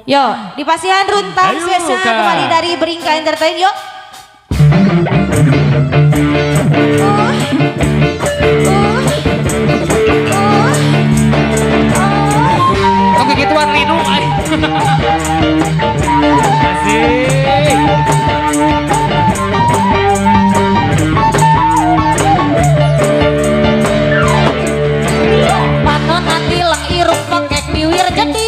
Yo, di Pasihan Runtang spesial kembali dari Beringka Entertain yuk. Oke gituan Rinu. Asik. Panon nanti lang iruk pekek niwir jadi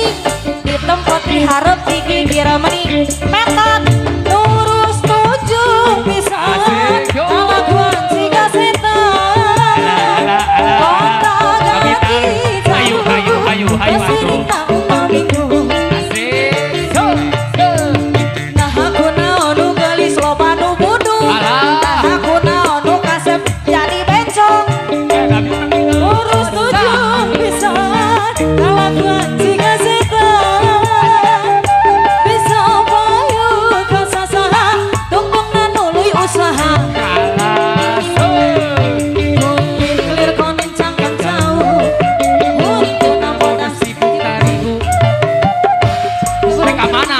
di tempat diharap digigir meni petot lurus tujuh bisa kalaguan si kasetan kota ganti Ayo atuh. Asik. nah aku naonu gelis loba nu budu nah aku naonu kasep jadi bencong lurus tujuh bisa kalaguan si kasetan bisa payu kasasaha tunggung nanului usaha clear konen cangkang jauh untuk nampak Sibuk tariku. Reka mana?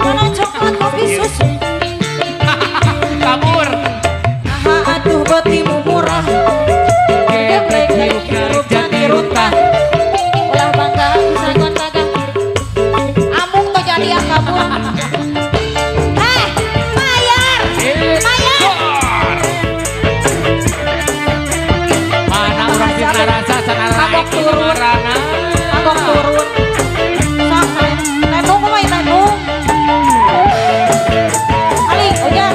mana coklat kopi susu Kabur. aha aduh betimu murah geblek hirup jadi runtah ulah bangga bisa gontaga amung tuh jadi yang kabur mayar Mana orang fitnah rasa sana naik marana. abang turun sama tenung kumai tenung Ali udah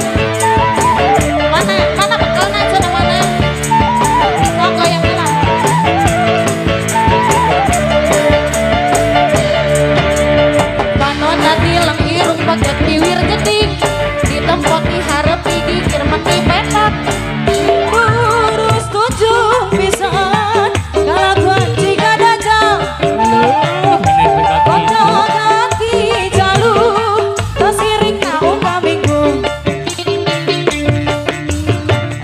mana bekalnya sana mana sok goyang mana panon tadi lang irung paket tiwir jedik di tempat diharap digigir meni petot lurus tujuh pisan kalaguan jika dajang kota ganti jalur tasiring naung kaminggu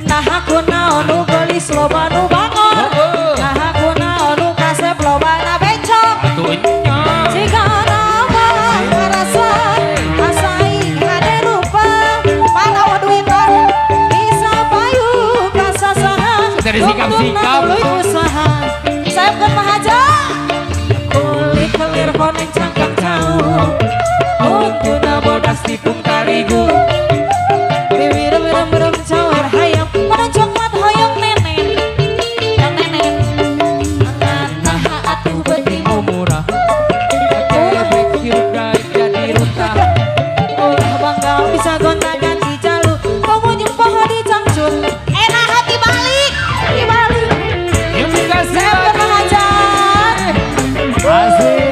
nah aku naonu gelis loba nu bangor nah aku naonu kasep loba na bencong Batunya. jika nama ngerasa asai ada rupa panawa duitan bisa payu kasasaha Dari sikap-sikap. untuk nanului usaha saya bukan mahaja kulit kelir konen cangkang jauh untuk nabodas Sibuk tariku. berem cawer hayam pada coklat hoyong nenen yang nenen nah atuh betimu Murah. Geblek hirup jadi runtah. ulah bangga bisa gonta ganti jalur pengunjung pohon di cangcut enak hati balik Yang dikasih saya pernah ajar asik.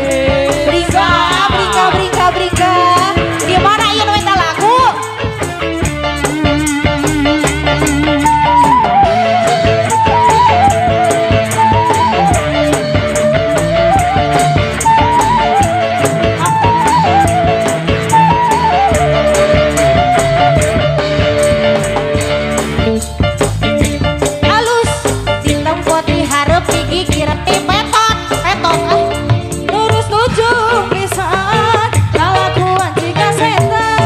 bringka di mana ieu nu eta lagu halus di tempat diharap digigir ti petot lurus tujuh pisan kalakuan jika setan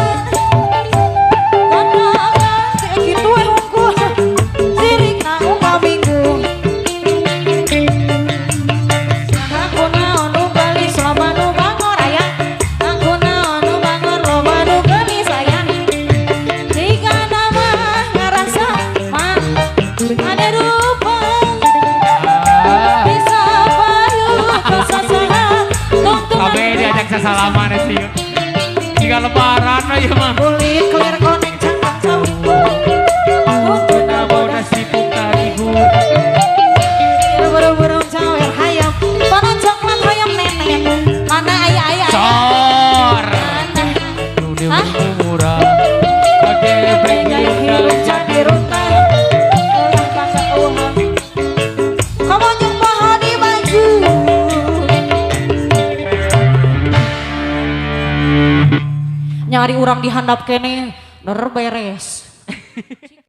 kondangan kayak gitu unggul sirik naung kaminggu aku naonu gelis loba nu bangor aya aku naonu bangor loba nu gelis aya jika nama ngerasa mah ada rupa bisa payu kasasaha Kabeh diajak sasalaman sih. Jika lebaran aja mah. kulit clear konen cangkang jauh Kita bodas sibuk tariku. burung cawer hayam panon coklat hoyong nenek mana ayah Cor. Hah? Murah. Geblek hirup jadi runtah ulah bangga uhang kamu jumpa di baju nyari orang dihandap kene beres